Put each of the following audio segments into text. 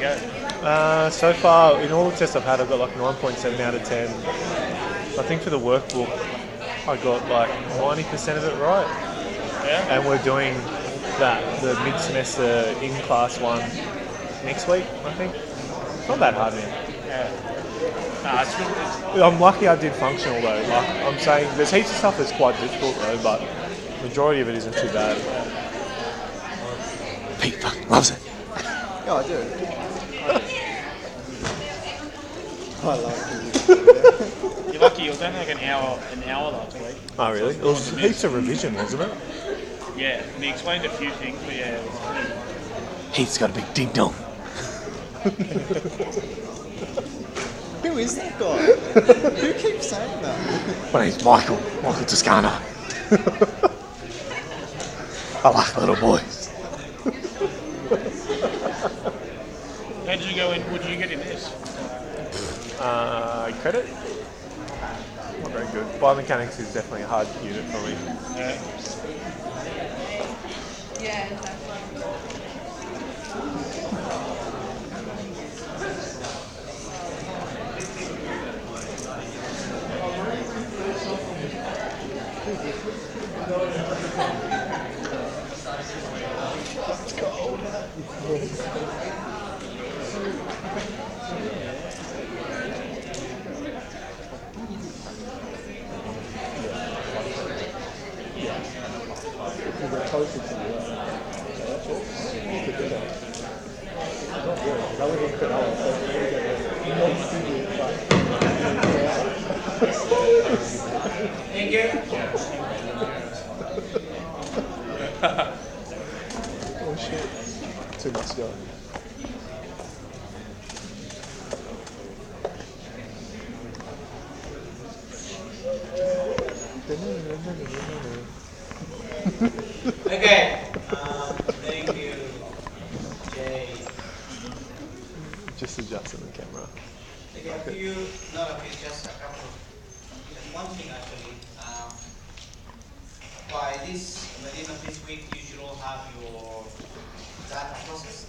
go? So far, in all the tests I've had, I've got like 9.7 out of 10. I think for the workbook, I got like 90% of it right. Yeah. And we're doing the mid-semester in-class one next week, I think. It's not that hard, man. Yeah. Nah, it's good. I'm lucky I did functional though. Like I'm saying, there's heaps of stuff that's quite difficult though, but majority of it isn't too bad. Pete fucking loves it. Yeah, I do. I love it. You're lucky. It was only like an hour last week. Oh really? It was heaps of revision, wasn't it? Yeah, and he explained a few things, but yeah, it was pretty. He's got a big ding dong. Who is that guy? Who keeps saying that? My name's Michael Toscano. I like little boys. How did you go in? What did you get in this? Credit? Not very good. Biomechanics is definitely a hard unit for me. Yeah, exactly. Thank you. Oh shit. Too much going. Okay. Thank you, Jay. Just adjusting the camera. Okay, a few, not a few, just a couple. Just one thing actually. By the end of this week, you should all have your data processed,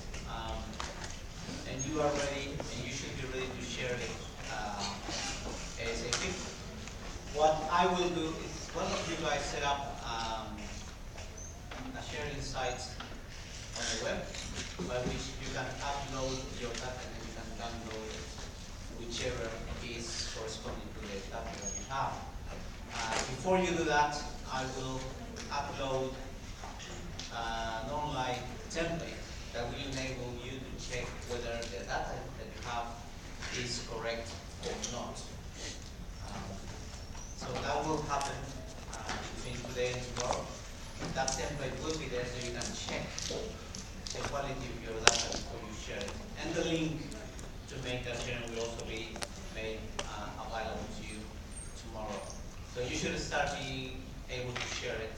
and you are ready, and you should be ready to share it ASAP. What I will do is, one of you guys set up a sharing site on the web by which you can upload your data and you can download it, whichever is corresponding to the data that you have. Before you do that, I will upload an online template that will enable you to check whether the data that you have is correct or not. So that will happen between today and tomorrow. That template will be there so you can check the quality of your data before you share it. And the link to make that sharing will also be made available to you tomorrow. So you should start being able to share it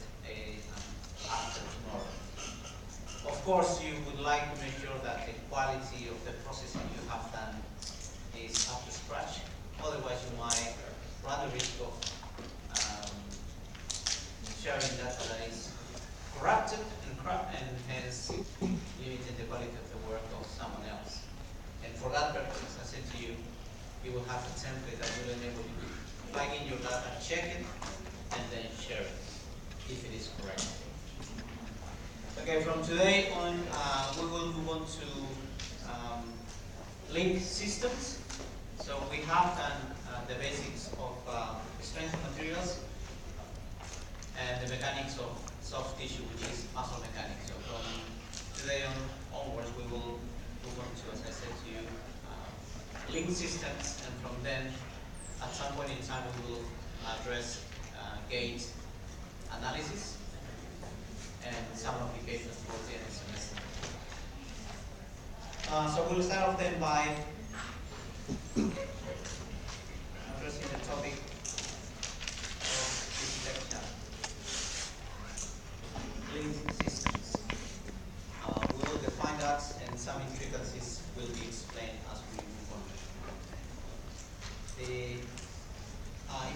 after tomorrow. Of course, you would like to make sure that the quality of the processing you have done is up to scratch. Otherwise, you might run the risk of sharing data that is corrupted and hence limiting the quality of the work of someone else. And for that purpose, I said to you, you will have a template that will enable you to plug in your data, check it, and then share it, if it is correct. Okay, from today on, we will move on to link systems. So we have done the basics of strength materials and the mechanics of soft tissue, which is muscle mechanics. So from today onwards, we will move on to, as I said to you, link systems, and from then, at some point in time, we will address gauge analysis and some applications towards the end of the semester. So we'll start off then by addressing the topic of this lecture, link systems. We will define that, and some intricacies will be explained as we move on. The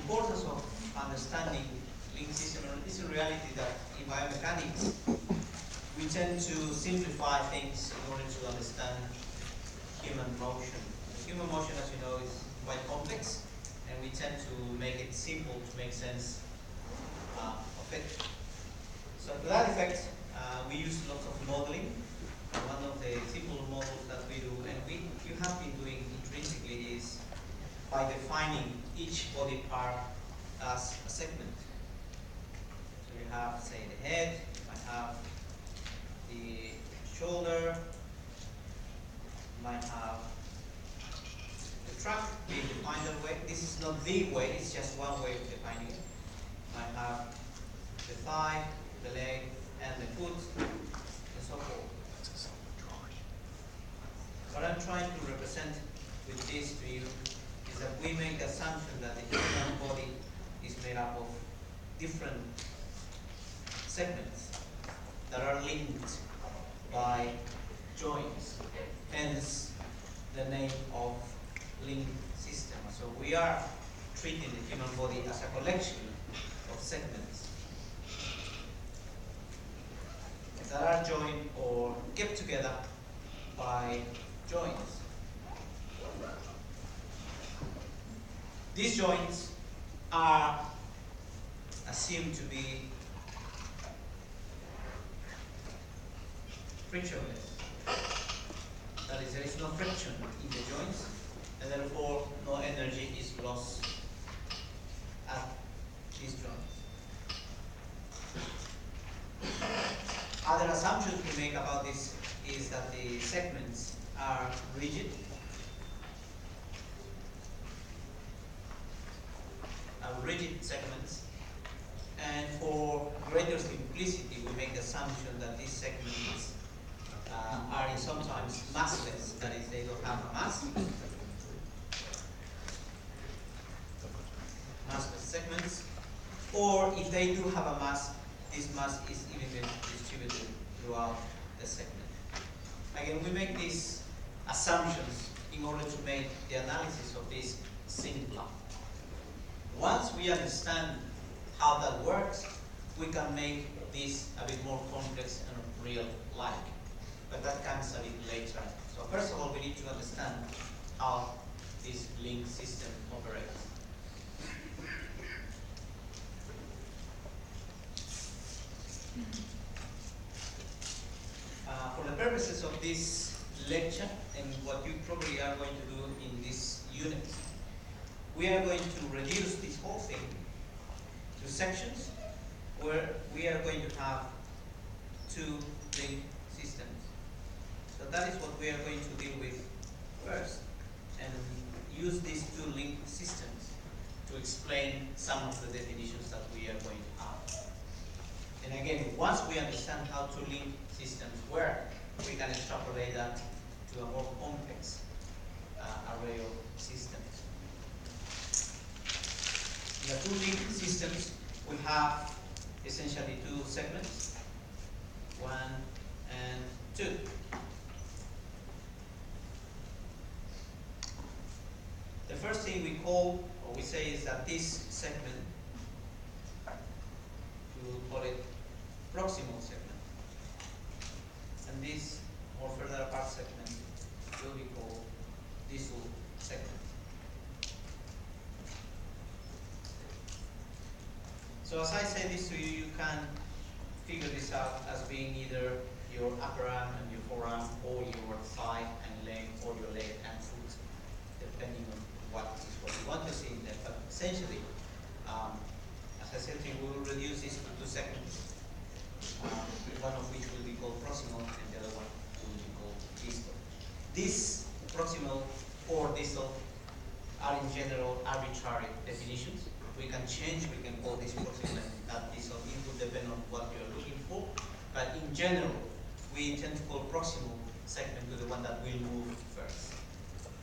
importance of understanding link system is in reality that in biomechanics we tend to simplify things in order to understand motion. The human motion, as you know, is quite complex, and we tend to make it simple to make sense of it. So to that effect, we use lots of modeling. One of the simple models that we do, and you have been doing intrinsically, is by defining each body part as a segment. So you have, say, the head, you might have the shoulder, you might have the trunk being defined that way. This is not the way, it's just one way of defining it. You might have the thigh, the leg, and the foot, and so forth. What I'm trying to represent with this to you is that we make the assumption that the human body is made up of different segments that are linked by joints, hence the name of linked system. So we are treating the human body as a collection of segments that are joined or kept together by joints. These joints are assumed to be frictionless. That is, there is no friction in the joints, and therefore no energy is lost at these joints. Other assumptions we make about this is that the segments are rigid, segments, and for greater simplicity we make the assumption that these segments are sometimes massless, that is, they don't have a mass. Massless segments, or if they do have a mass, this mass is evenly distributed throughout the segment. Again, we make these assumptions in order to make the analysis of this simpler. Once we understand how that works, we can make this a bit more complex and real-like. But that comes a bit later. So first of all, we need to understand how this link system operates. For the purposes of this lecture and what you probably are going to do in this unit, we are going to reduce this whole thing to sections where we are going to have two link systems. So that is what we are going to deal with first, and use these two link systems to explain some of the definitions that we are going to have. And again, once we understand how two link systems work, we can extrapolate that to a more complex array of systems. In the two link systems, we have essentially two segments, 1 and 2. The first thing we call, or we say, is that this segment, we will call it proximal segment. And this more further apart segment will be called distal segment. So as I say this to you, you can figure this out as being either your upper arm and your forearm, or your thigh and leg, or your leg and foot, depending on what you want to see in there. But essentially, as I said to you, we will reduce this to two segments, one of which will be called proximal and the other one will be called distal. These proximal or distal are in general arbitrary definitions. We can change, we can call this proximal and that distal. It will depend on what you're looking for. But in general, we tend to call proximal segment to the one that will move first,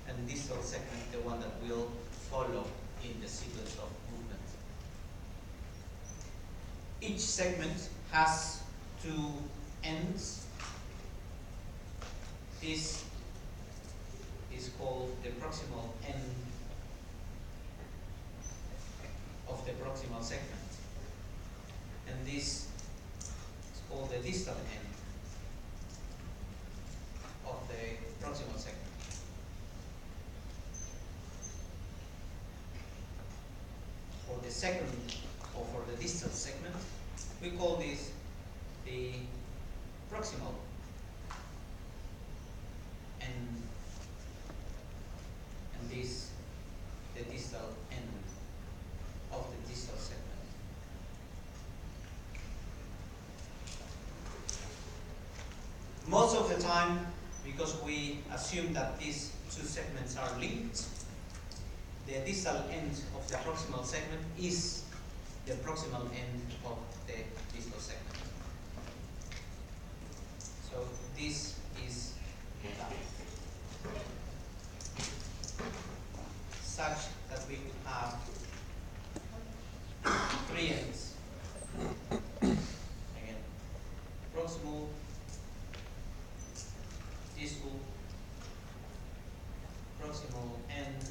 and distal segment the one that will follow in the sequence of movement. Each segment has two ends. This is called the proximal end of the proximal segment, and this is called the distal end of the proximal segment. the second, or for the distal segment, we call this the proximal end, and this the distal end of the distal segment. Most of the time, because we assume that these two segments are linked, the distal end of the proximal segment is the proximal end of the distal segment. So this is that. Such that we could have three ends. Again, proximal, distal, proximal end,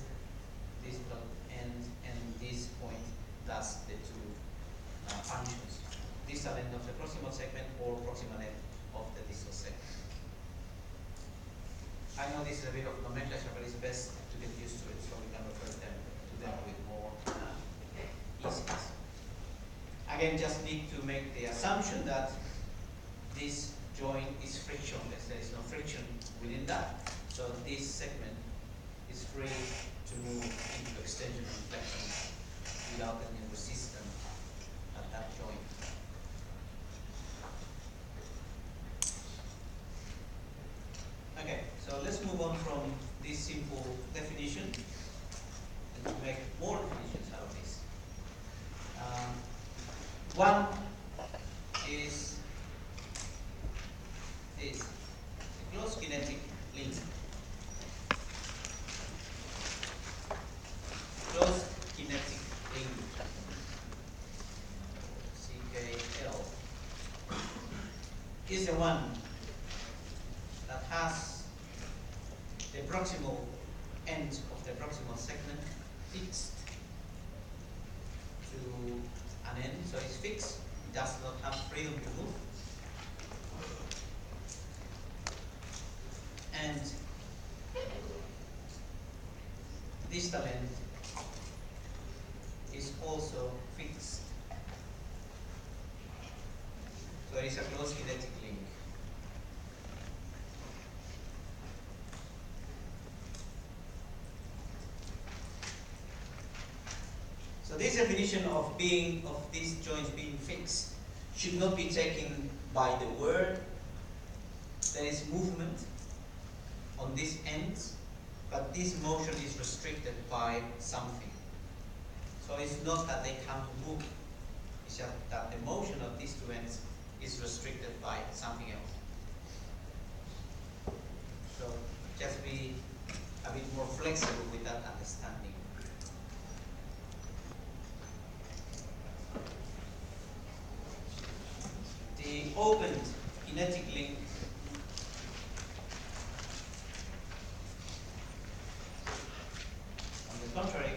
distal end, and this point, that's the two functions. Distal end of the proximal segment or proximal end of the distal segment. I know this is a bit of nomenclature, but it's best to get used to it so we can refer to them with more easiness. Again, just need to make the assumption that this joint is frictionless. There is no friction within that. So this segment is free to move into extension and flexion without any resistance at that joint. Okay, so let's move on from this simple definition and to make more definitions out of this. One is this, a closed kinetic link. Closed kinetic link, CKL, is the one that has the proximal end of the proximal segment fixed to an end, so it's fixed, it does not have freedom to move. And distal end is also fixed. So it is a closed kinetic link. So this definition of these joints being fixed should not be taken by the word. There is movement on these ends, but this motion is restricted by something. So it's not that they can't move, it's just that the motion of these two ends is restricted by something else. So just be a bit more flexible with that understanding. The opened kinetic link on the contrary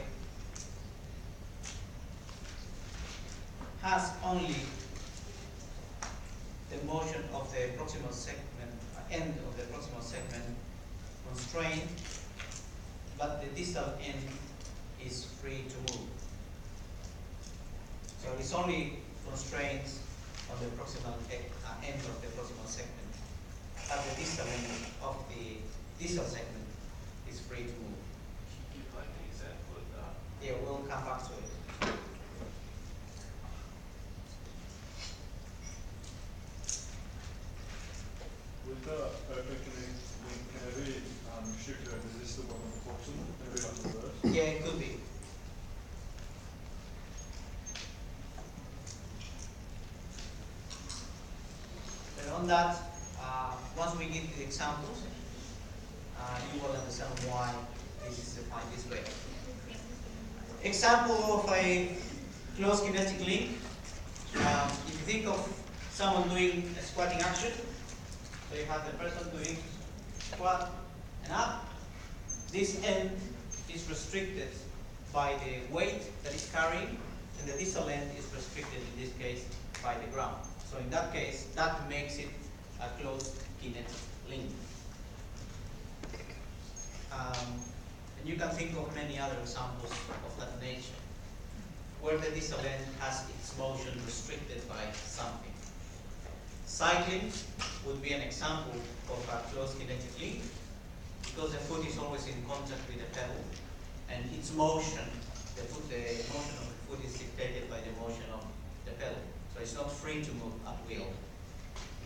has only the motion of the proximal segment, end of the proximal segment constrained, but the distal end is free to move. So it's only constraints on the proximal end of the proximal segment, but the distal end of the distal segment is free to move. Can you like an example of that? Yeah, we'll come back to it. With the open kinetic link, can it be restricted over this the one on the proximal? Can it be like reverse? Yeah, it could be. And on that, once we get the examples, you will understand why this is defined this way. Example of a closed kinetic link. If you think of someone doing a squatting action, so you have the person doing squat and up, this end is restricted by the weight that is carrying, and the distal end is restricted in this case by the ground. So in that case, that makes it a closed kinetic link. And you can think of many other examples of that nature. where the distal end has its motion restricted by something. Cycling would be an example of a closed kinetic link, because the foot is always in contact with the pedal, and its motion, the motion of the foot is dictated by the motion of the pedal. So it's not free to move at will.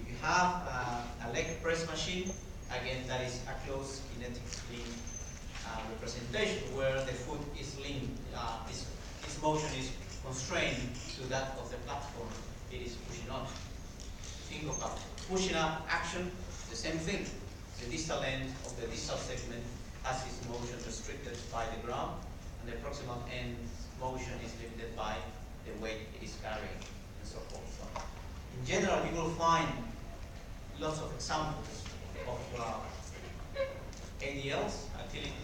If you have a leg press machine, again, that is a closed kinetic link representation where the foot is linked, its motion is constrained to that of the platform it is pushing on. Think of a pushing up action, the same thing. The distal end of the distal segment has its motion restricted by the ground, and the proximal end motion is limited by the weight it is carrying, and so forth. So, in general, you will find lots of examples of ADLs,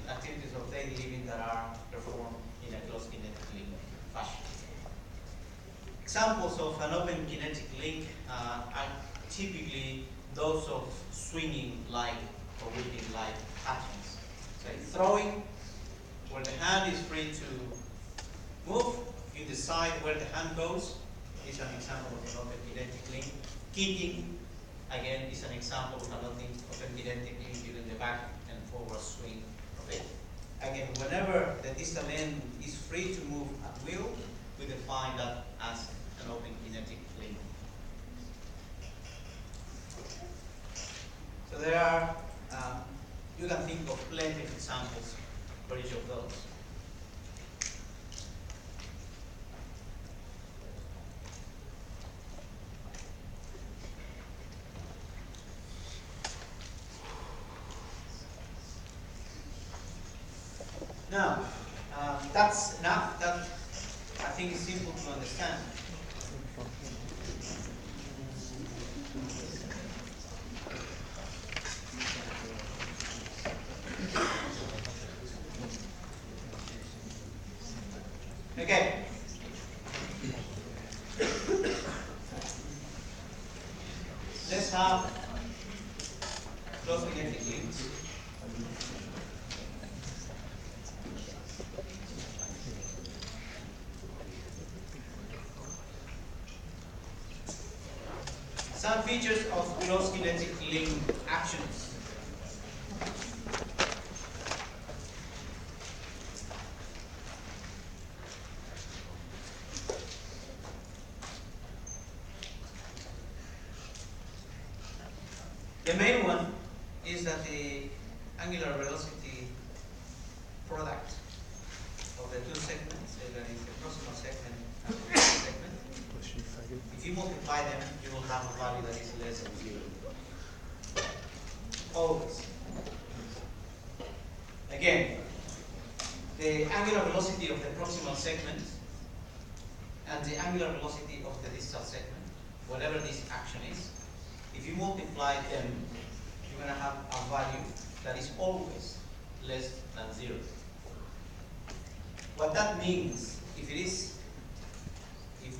activities of daily living, that are performed in a closed kinetic link fashion. Examples of an open kinetic link are typically those of swinging-like or whipping-like actions. So throwing, where the hand is free to move, you decide where the hand goes, is an example of an open kinetic link. Kicking, again, is an example of an open kinetic link, given the back and forward swing of it. Again, whenever the distal end is free to move at will, we define that as an open kinetic link. So there are, you can think of plenty of examples for each of those. Now, that's enough. That I think is simple to understand. Okay. Let's have closed kinetic links. Some features of closed kinetic link actions. The main one is that the angular velocity product of the two segments, that is the proximal segment and the distal segment, if you multiply them, you will have a value that is less than 0. Always. Again, the angular velocity of the proximal segment and the angular velocity of the distal segment, whatever this action is, if you multiply them, you're going to have a value that is always less than 0. What that means, if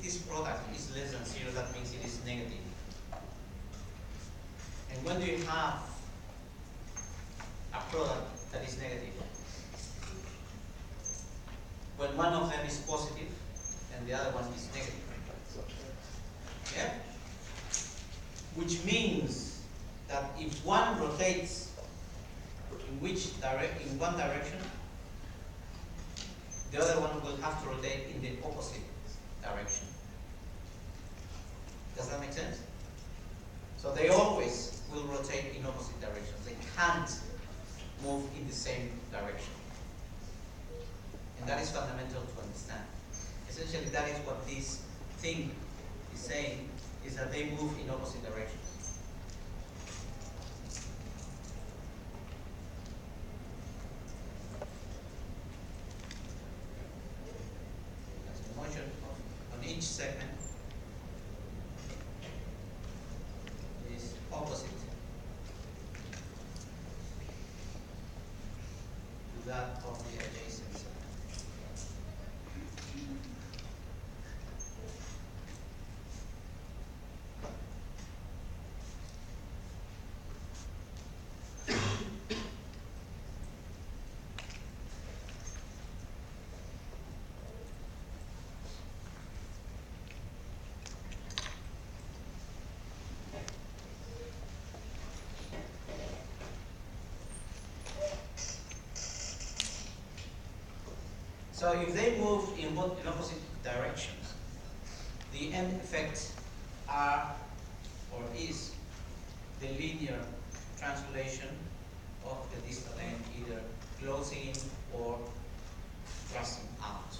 this product is less than 0, that means it is negative. And when do you have a product that is negative? When one of them is positive and the other one is negative. Yeah? Which means that if one rotates in one direction, the other one will have to rotate in the opposite direction. Does that make sense? So they always will rotate in opposite directions. They can't move in the same direction. And that is fundamental to understand. Essentially, that is what this thing is saying, is that they move in opposite directions. That's the motion on each segment is opposite to that of the adjacent segment. So if they move in both in opposite directions, the end effects are or is the linear translation of the distal end, either closing in or thrusting out.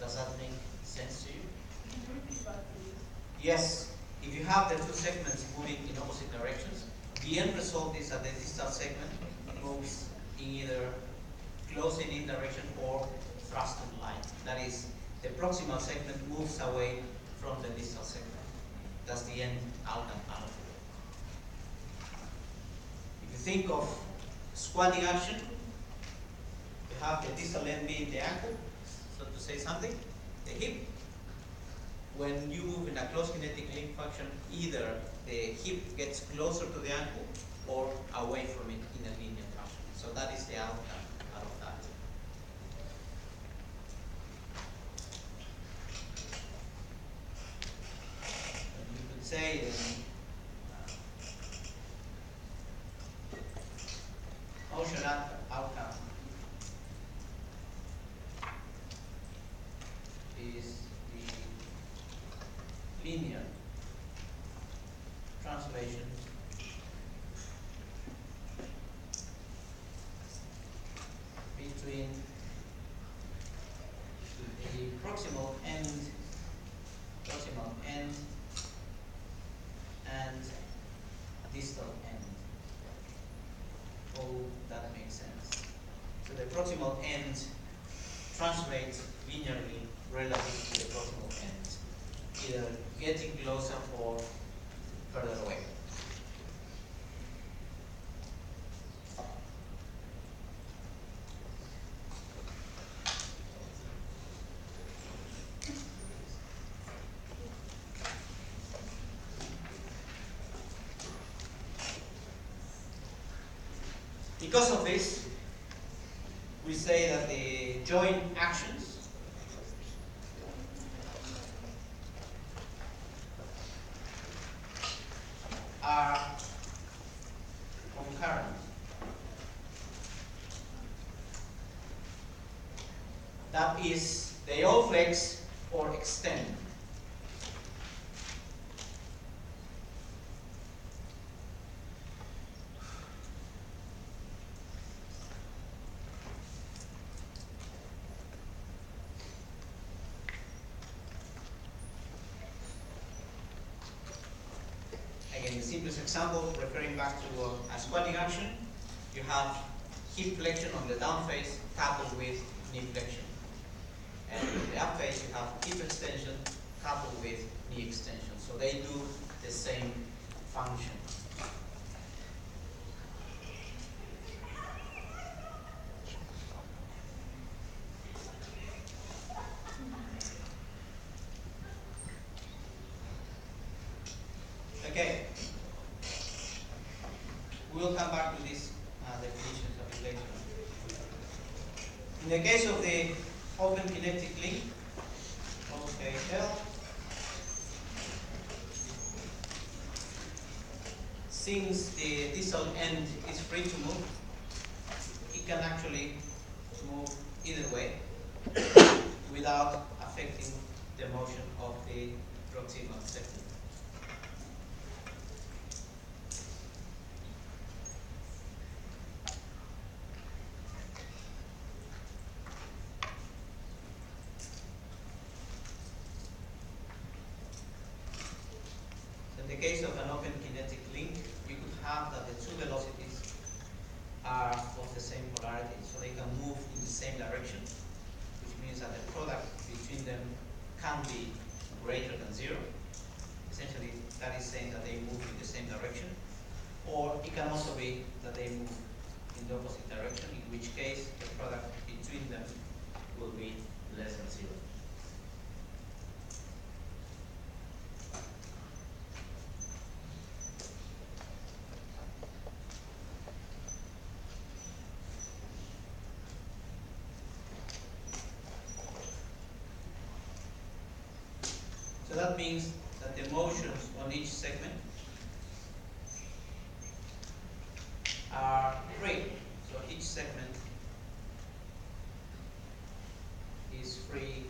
Does that make sense to you? Yes. If you have the two segments moving in opposite directions, the end result is that the distal segment moves in either closing in direction or thrusting line. That is, the proximal segment moves away from the distal segment. That's the end out and out. If you think of squatting action, you have the distal end being the ankle, so to say something, the hip. When you move in a closed kinetic link function, either the hip gets closer to the ankle or away from it in a linear fashion. So that is the outcome out of that. And you could say motion outcome is the linear translation between the proximal end and distal end. Oh, that makes sense. So the proximal end translates linearly relative to the proximal end, either getting closer or further away. Because of this, we say that the joint actions are concurrent. That is, they all flex or extend. Again, the simplest example, referring back to a squatting action, you have hip flexion on the down face coupled with knee flexion. And in the up face, you have hip extension coupled with knee extension. So they do the same function. Okay. We'll come back to these definitions of it later. In the case of the open kinetic link, OKL, since the distal end is free to move, it can actually move either way without affecting the motion of the proximal segment. In the case of an open kinetic link, you could have that the two velocities are of the same polarity, so they can move in the same direction, which means that the product between them can be greater than zero. Essentially, that is saying that they move in the same direction. Or it can also be that they move in the opposite direction, in which case the product between them will be less than zero. So that means that the motions on each segment are free. So each segment free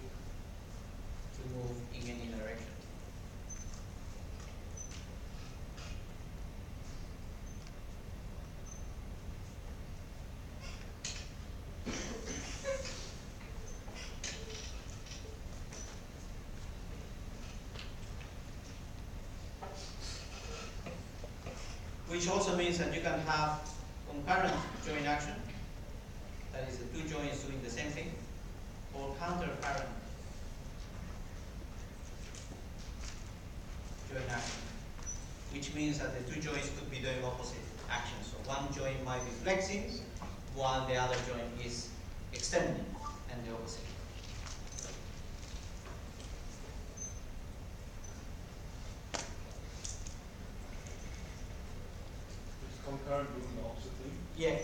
to move in any direction. Which also means that you can have concurrent joint action, that is the two joints doing the same thing, or counter-current joint action, which means that the two joints could be doing opposite actions. So one joint might be flexing, while the other joint is extending, and the opposite. It's concurrent doing the opposite thing. Yeah.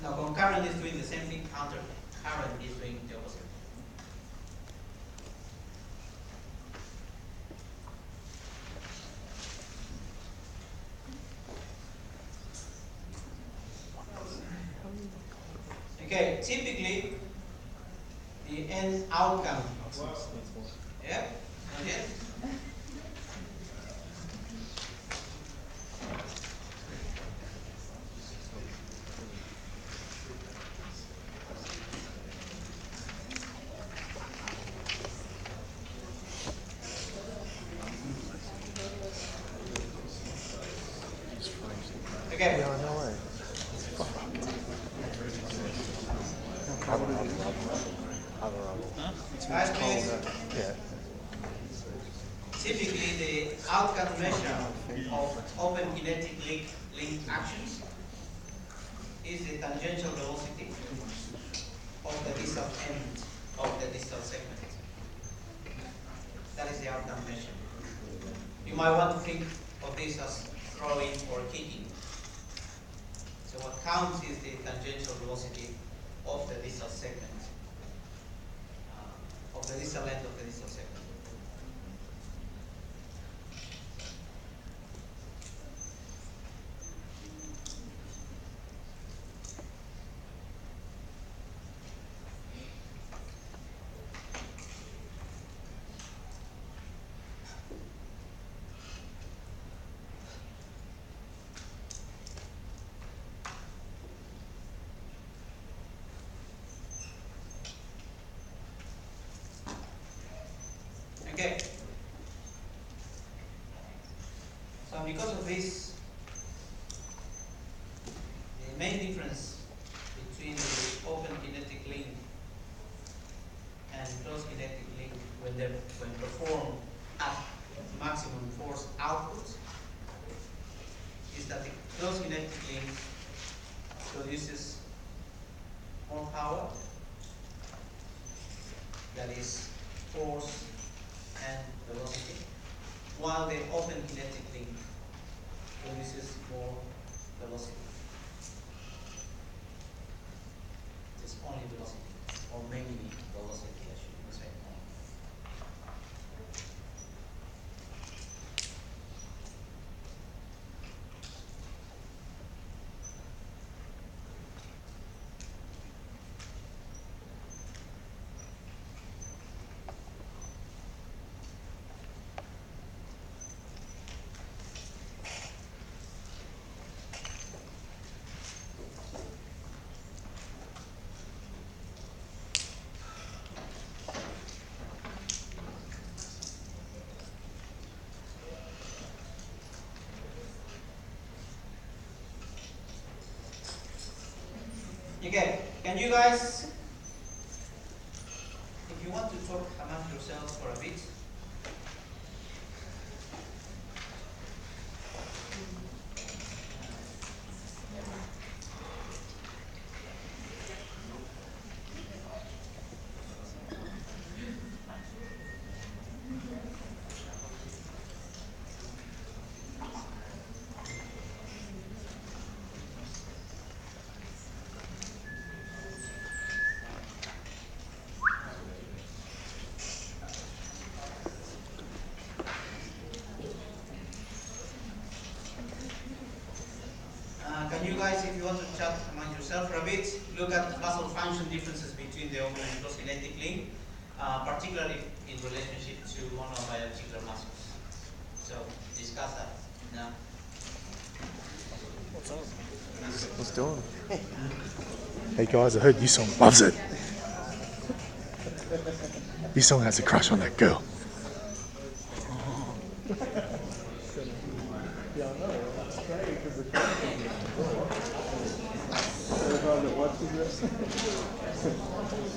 Now concurrent is doing the same thing, counter-current is doing the opposite. Okay, typically the end outcome. Yeah? Not yet? Okay. Yeah, no way. Other rubble. Guys, please. Yeah. Typically, the outcome measure of open kinetic link actions is the tangential velocity of the distal end of the distal segment. That is the outcome measure. You might want to think of this as throwing or kicking. So what counts is the tangential velocity of the distal segment, of the distal end of the distal segment. Okay. So because of this, the main difference between the open kinetic link and closed kinetic link when performed at maximum force output is that the closed kinetic link produces more power, that is force and velocity, while the open kinetic link produces more velocity. It's only velocity, or mainly velocity, I should say. Okay, can you guys, if you want to talk among yourselves for a bit, can you guys, if you want to chat among yourself for a bit, look at muscle function differences between between the open and closed kinetic link, particularly in relationship to monobiarticular muscles. So discuss that now. What's doing? Hey guys, I heard Yusong loves it. Yusong has a crush on that girl.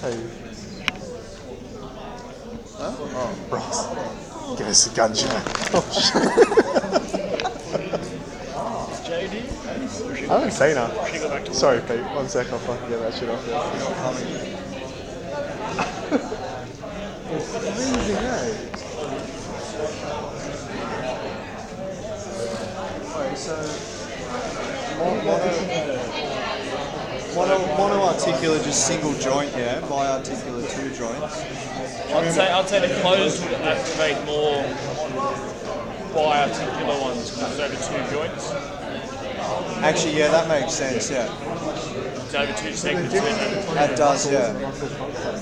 Hey. Huh? Oh. Ross, give us a gunshot. Oh shit. JD? I haven't seen her. She got back to Sorry, Pete. 1 sec, I'll fucking get that shit off there. It's amazing, eh? Wait, so monoarticular, just single joint, yeah. Biarticular, 2 joints. I'd say the closed would activate more biarticular ones because it's over 2 joints. Actually, yeah, that makes sense. Yeah, It's over 2 segments. that does. Yeah,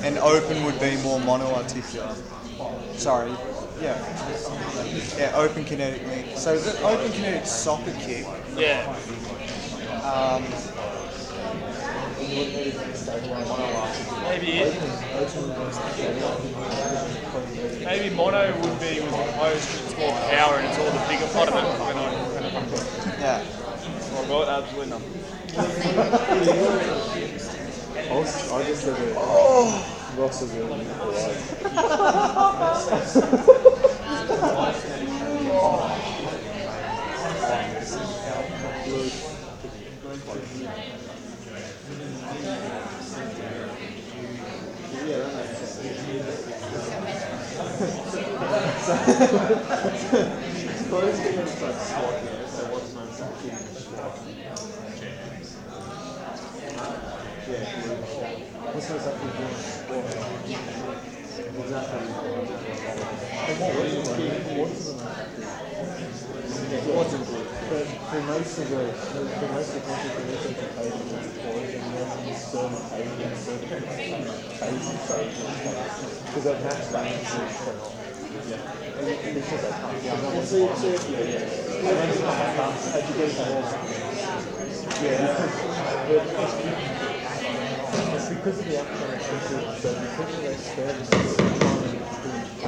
and open would be more monoarticular. Sorry. Yeah. Yeah, open kinetic link. So the open kinetic soccer kick. Yeah. Maybe mono would be with the closed because it's more power and it's all the bigger part of it. Yeah. I've got absolutely nothing. I just said it. Ross is really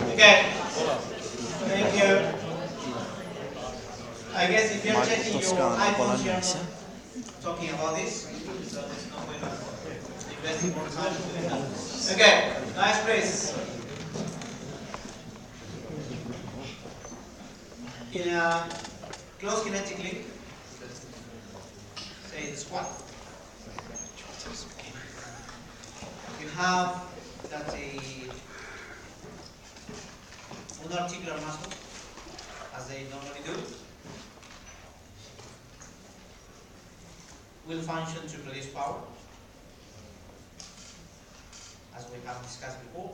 Okay. Thank you. I guess if you're checking your iPhone, you're not talking about this, so there's no point of investing more time doing that. Okay, nice place. In a closed kinetic link, say the squat, you have that an articular muscle, as they normally do, will function to produce power, as we have discussed before,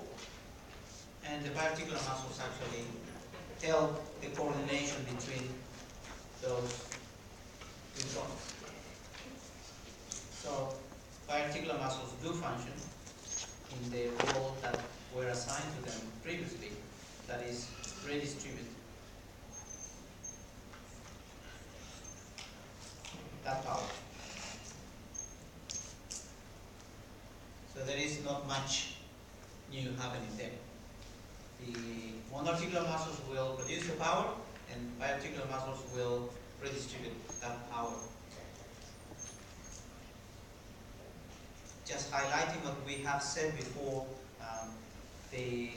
and the biarticular muscles actually tell the coordination between those two joints. So biarticular muscles do function in the role that were assigned to them previously, that is redistribute that power. So there is not much new happening there. The monoarticular muscles will produce the power, and biarticular muscles will redistribute that power. Just highlighting what we have said before, the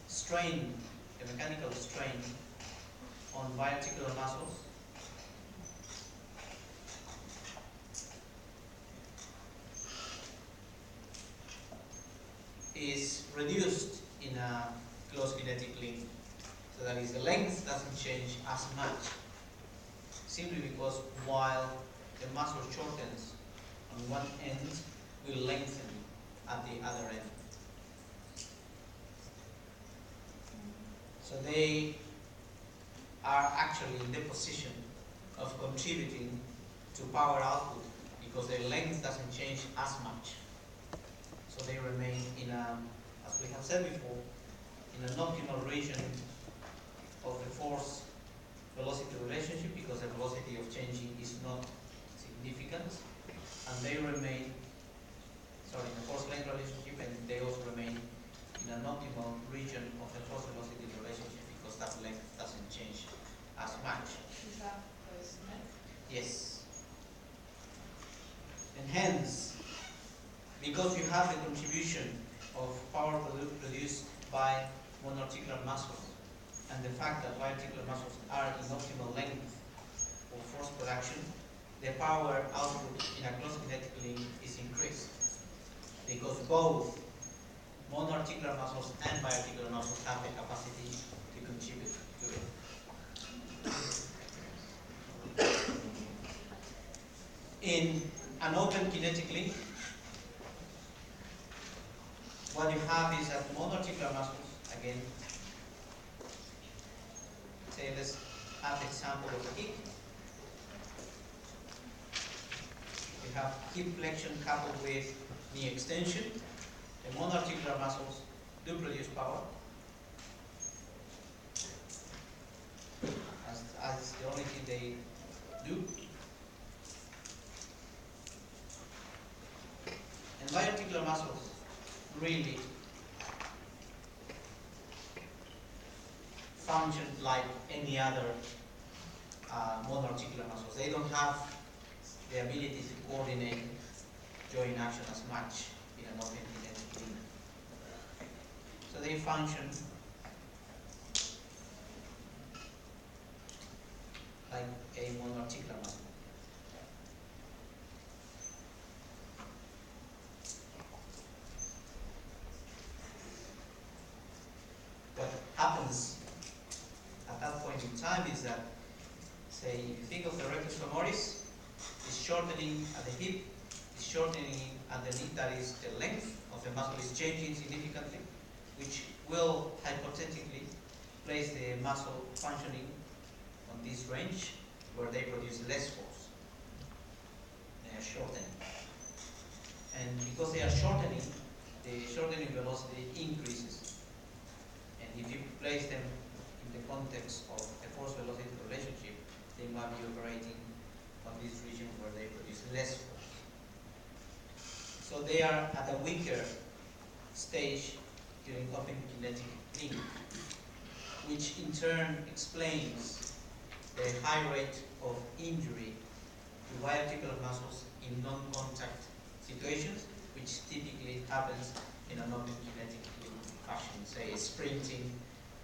strain, the mechanical strain on biarticular muscles is reduced in a closed kinetic link. So that is, the length doesn't change as much, simply because while the muscle shortens on one end, will lengthen at the other end. So they are actually in the position of contributing to power output because their length doesn't change as much. so they remain in a, as we have said before, in an optimal region of the force velocity relationship, because the velocity of changing is not significant, and they remain, sorry, in the force length relationship, and they also remain in an optimal region of the force velocity relationship because that length doesn't change as much. Is that close enough? Yes. And hence, because you have the contribution of power produced by monoarticular muscles, and the fact that biarticular muscles are in optimal length of force production, the power output in a closed kinetic link is increased. Because both monoarticular muscles and biarticular muscles have the capacity to contribute to it. In an open kinetic link, what you have is that monoarticular muscles, again, say let's have the example of a kick. We have hip flexion coupled with knee extension. The monoarticular muscles do produce power, as the only thing they do. And biarticular muscles really function like any other monoarticular muscles. They don't have the ability to coordinate joint action as much in an open kinetic link. So they function like a monoarticular muscle. What happens at that point in time is that, say, if you think of the rectus femoris, it's shortening at the hip, it's shortening at the knee, that is the length of the muscle is changing significantly, which will hypothetically place the muscle functioning on this range where they produce less force. They are shortening. And because they are shortening, the shortening velocity increases. And if you place them in the context of a force-velocity relationship, they might be operating on this region where they produce less force. So they are at a weaker stage during open kinetic link, which in turn explains the high rate of injury to biarticular muscles in non-contact situations, which typically happens in an open kinetic link fashion, say sprinting,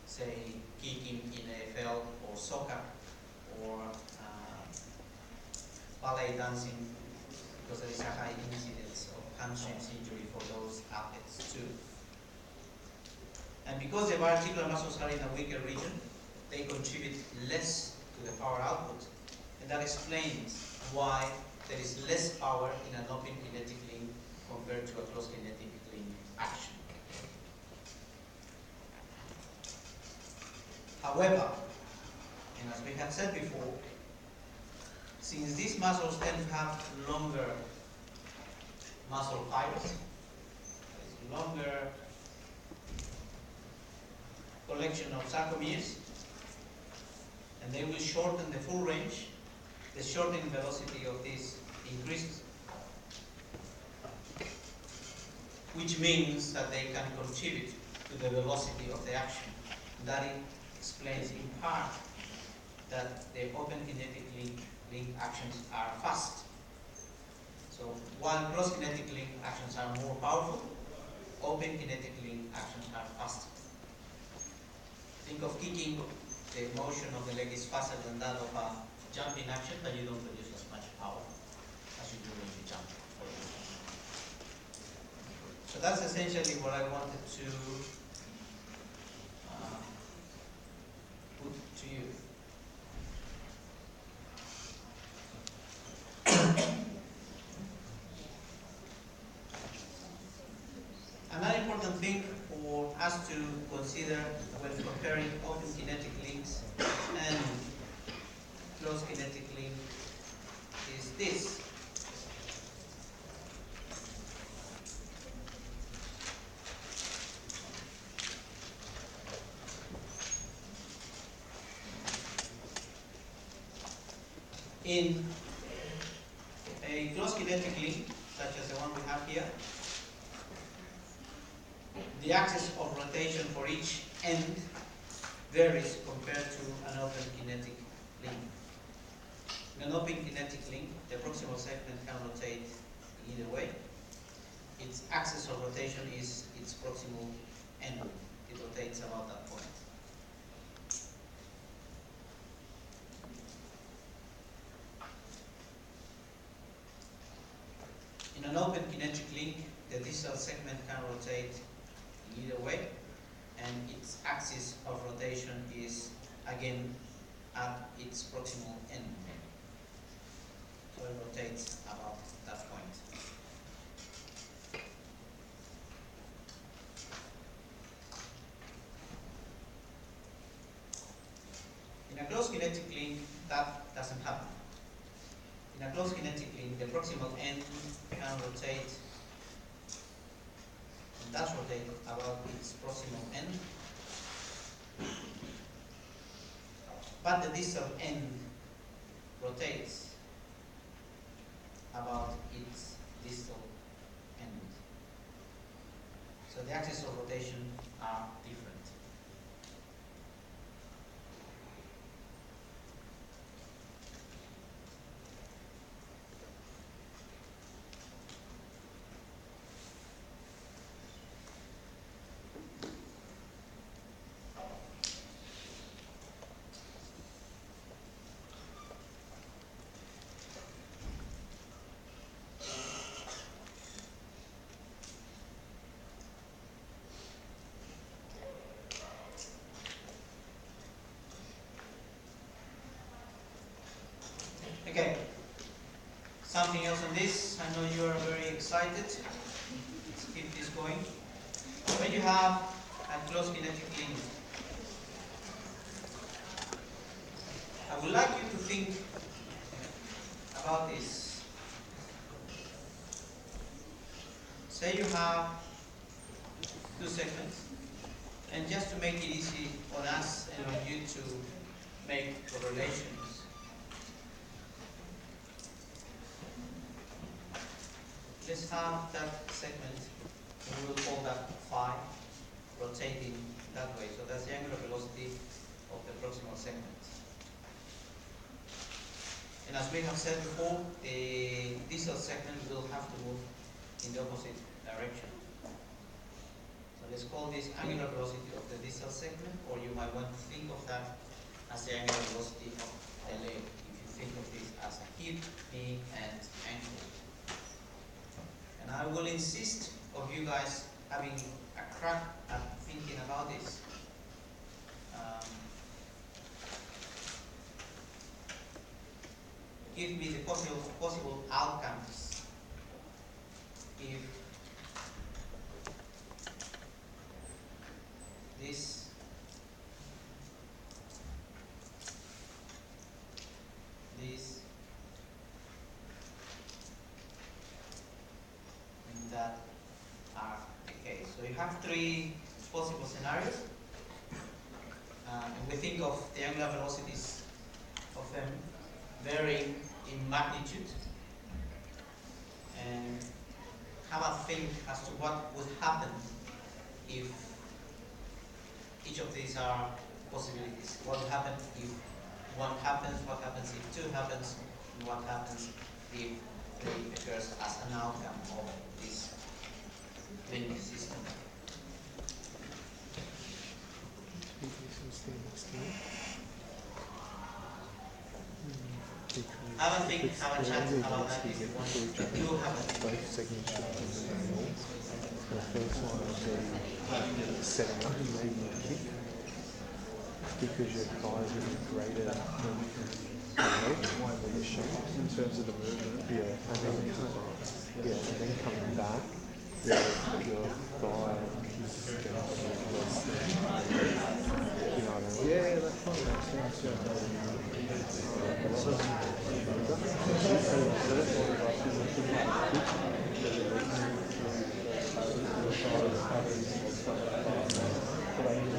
say kicking in AFL or soccer, or ballet dancing, because there is a high incidence of hamstrings injury for those athletes too. And because the biarticular muscles are in a weaker region, they contribute less to the power output. And that explains why there is less power in an open kinetic link compared to a closed kinetic link action. However, and as we have said before, since these muscles tend to have longer muscle fibers, longer collection of sarcomeres, and they will shorten the full range, the shortening velocity of this increases, which means that they can contribute to the velocity of the action. That explains in part that the open kinetic link actions are fast. So while closed kinetic link actions are more powerful, open kinetic link actions are faster. Think of kicking, the motion of the leg is faster than that of a jumping action, but you don't produce as much power as you do when you jump. So that's essentially what I wanted to put to you. Another important thing for us to consider when comparing open kinetic links and closed kinetic link is this. In a closed kinetic link, such as the one we have here, the axis of rotation for each end varies compared to an open kinetic link. In an open kinetic link, the proximal segment can rotate either way. Its axis of rotation is its proximal end. It rotates about that point. In an open kinetic link, the distal segment can rotate either way, and its axis of rotation is again at its proximal end. So it rotates about that point. In a closed kinetic link, that doesn't happen. In a closed kinetic link, the proximal end can rotate, and does rotate about its proximal end, but the distal end rotates about its distal end. So the axes of rotation are different. Okay, something else on this. I know you are very excited. Let's keep this going. When you have a closed kinetic link, I would like you to think about this. Say you have two segments, and just to make it easy on us and on you to make correlations, let's have that segment, and we will call that phi, rotating that way. So that's the angular velocity of the proximal segment. And as we have said before, the distal segment will have to move in the opposite direction. So let's call this angular velocity of the distal segment, or you might want to think of that as the angular velocity of the leg, if you think of this as a hip, knee, and ankle. And I will insist of you guys having a crack at thinking about this. Give me the possible outcomes if this and that are the case. So you have three possible scenarios, and we think of the angular velocities of them varying in magnitude, and have a think as to what would happen if each of these are possibilities. What would happen if one happens, what happens if two happens, and what happens if three occurs as an outcome of this linear system. Have a think, have a chat about that if you want to have a think. Both segments should be normal. The first one is setting up and making a kick because your thighs will be greater than the shape in terms of the movement. Yeah, and then coming back, your thigh is going to move less than you know what I mean? Yeah, that kind of makes sense.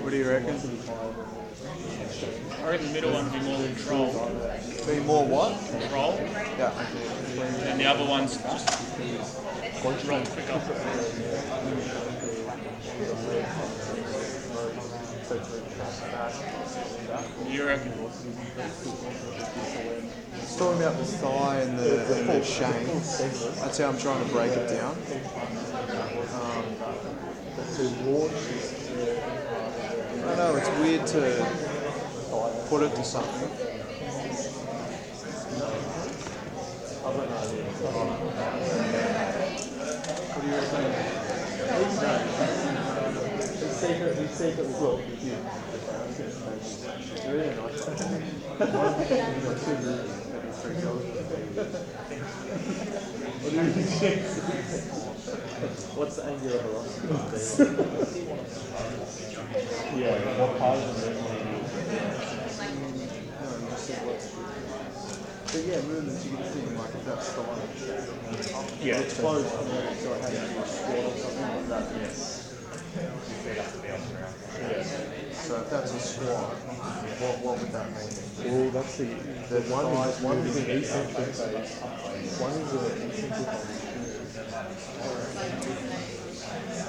What do you reckon? I reckon the middle one would be more control. Be more what? Control. Yeah. And the other one's just run quicker. You reckon? It's talking about the thigh and the shank. That's how I'm trying to break it down. I don't know, it's weird to put it to something. What do you reckon? These secrets look cute. Really nice. What's the angular velocity? Yeah, what part of the movement? But yeah, movements you can see like if that's style. Yeah, it's closed from there, so it has to be a squat or something like that. Yes. So if that's a squat, what would that mean? Well, that's the one is an eccentric phase. One is an eccentric phase.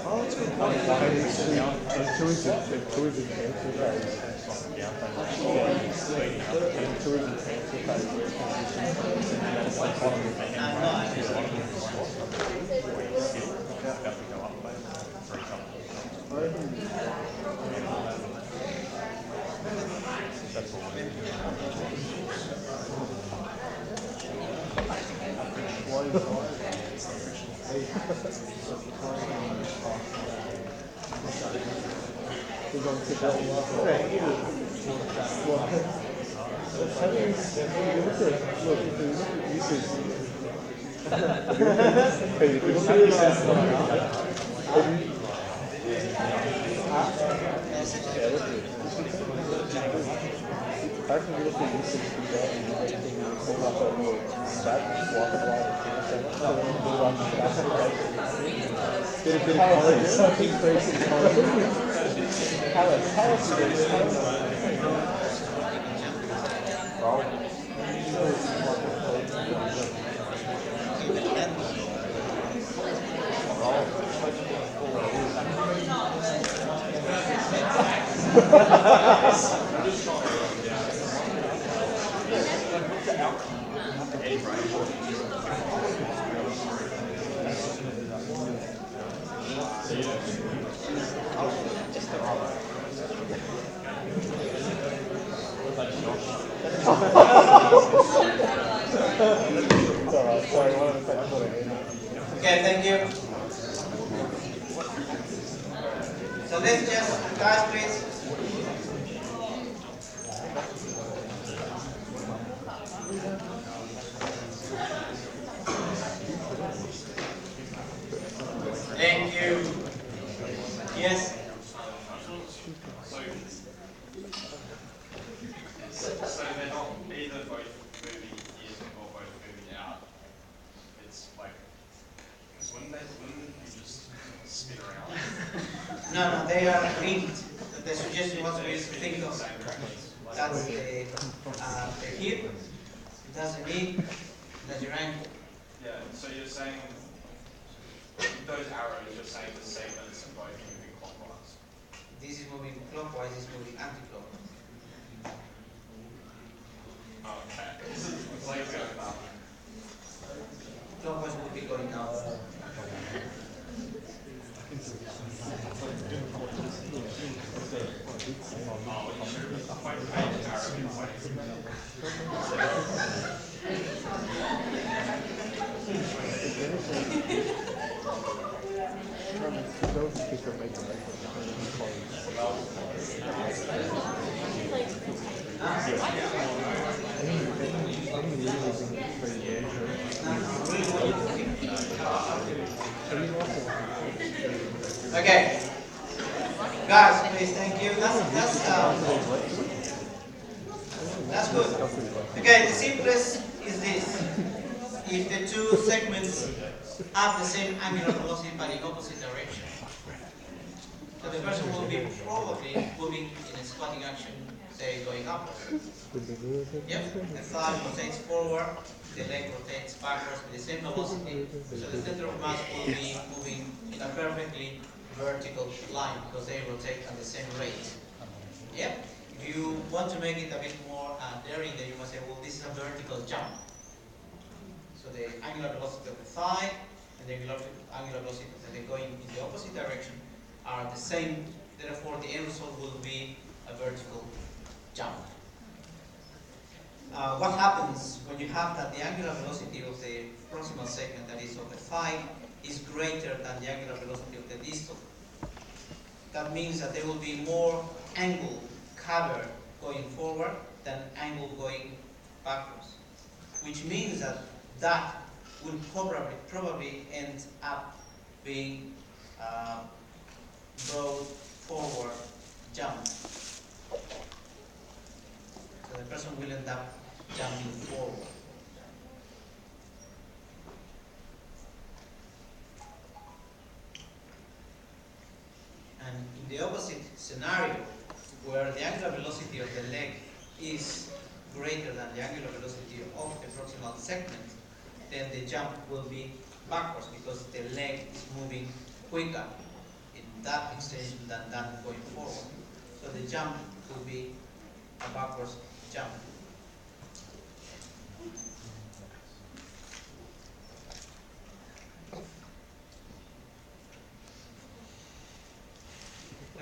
Oh, it's good. And two is an answer phase. And two is an answer phase where it Okay, thank you. So let's just, guys, please. Thank you. Yes. So they're not either both moving in or both moving out. It's like, because wouldn't you just spin around? No, they are linked. The suggestion was we think of that's the hip, that's the knee, that's your ankle. Yeah, so you're saying, those arrows, you're saying the segments are both moving clockwise. This is moving clockwise, this is moving anti-clockwise. Okay. It's like going up. Clockwise will be going down. Okay, guys, please, thank you. That's good. Okay, the simplest is this. If the two segments have the same angular velocity but in opposite direction, so the person will be probably moving in a squatting action say, going up. Yep, the thigh rotates forward, the leg rotates backwards with the same velocity, so the center of mass will be moving in a perfectly vertical line because they rotate at the same rate. Yep, if you want to make it a bit more daring, then you must say, well, this is a vertical jump. So the angular velocity of the thigh and the angular velocity of the leg going in the opposite direction are the same, therefore the end result will be a vertical jump. What happens when you have that the angular velocity of the proximal segment, that is of the thigh, is greater than the angular velocity of the distal? That means that there will be more angle covered going forward than angle going backwards, which means that that will probably end up being broad forward jump. So the person will end up jumping forward. And in the opposite scenario, where the angular velocity of the leg is greater than the angular velocity of the proximal segment, then the jump will be backwards because the leg is moving quicker in that extension than that going forward. So the jump will be a backwards jump.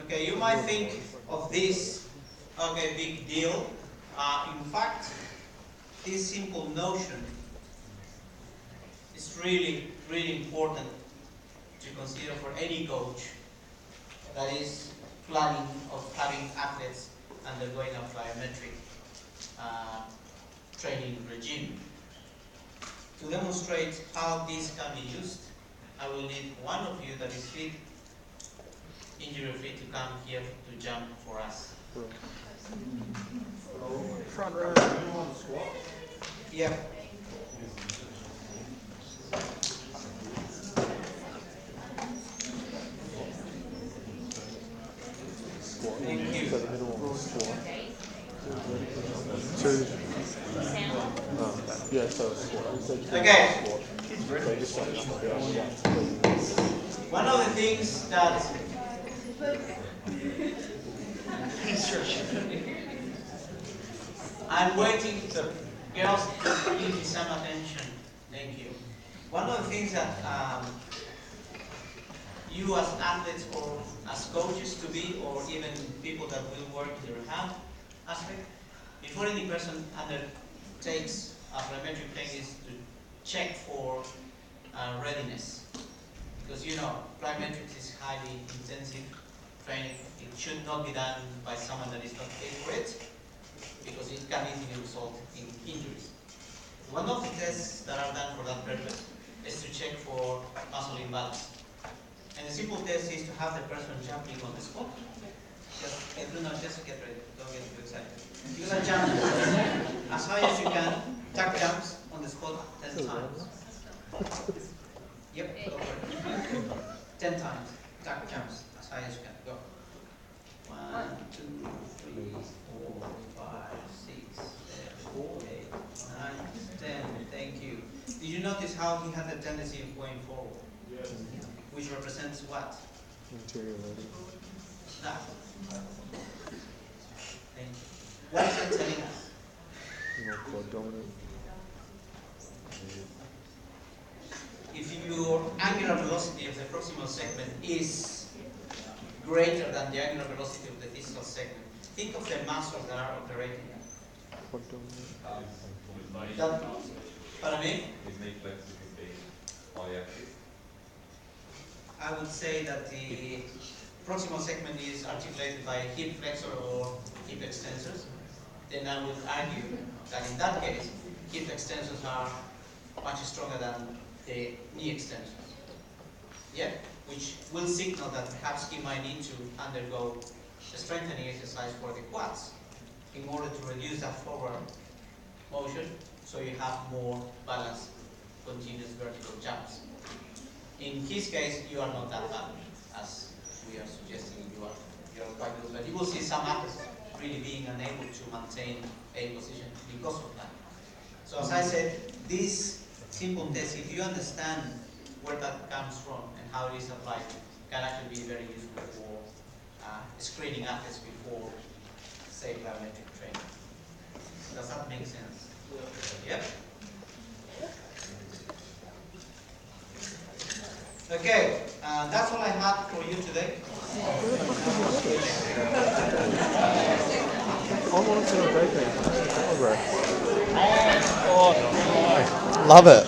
Okay, you might think of this, okay, big deal. In fact, this simple notion is really, really important to consider for any coach that is planning of having athletes undergoing a plyometric training regime. To demonstrate how this can be used, I will need one of you that is fit, injury-free, to come here to jump for us. Front row. Yeah. Thank you. So the middle one was squat. Two. Yeah, so squat. Okay. So just setting up the other One of the things that I'm waiting, girls, give me some attention. Thank you. One of the things that you as athletes or as coaches to be, or even people that will work in the rehab aspect, before any person undertakes a plyometric training is to check for readiness. Because you know, plyometrics is highly intensive training. It should not be done by someone that is not paid for it, because it can easily result in injuries. One of the tests that are done for that purpose is to check for muscle imbalance. And the simple test is to have the person jumping on the spot. Just get ready, don't get too excited. You're going to jump as high as you can, tuck jumps on the spot 10 times. Yep, go for it. 10 times, tuck jumps as high as you can. Go. 1, 2, 3, 4, 5, 6, 7, 8, 9, 10. Thank you. Did you notice how he had a tendency of going forward? Yes. Which represents what? Interior loading. That. Thank you. What is that telling us? More quad dominant. If your angular velocity of the proximal segment is greater than the angular velocity of the distal segment, think of the muscles that are operating. Quad dominant. That, pardon me? I would say that the proximal segment is articulated by hip flexor or hip extensors. Then I would argue that in that case, hip extensors are much stronger than the knee extensors. Yeah? Which will signal that perhaps he might need to undergo a strengthening exercise for the quads in order to reduce that forward motion so you have more balanced, continuous vertical jumps. In his case, you are not that bad as we are suggesting you are. You are quite good, but you will see some athletes really being unable to maintain a position because of that. So as I said, this simple test, if you understand where that comes from and how it is applied, can actually be very useful for screening athletes before, say, biometric training. Does that make sense? Yeah? Okay, that's all I had for you today. I want to break Love it.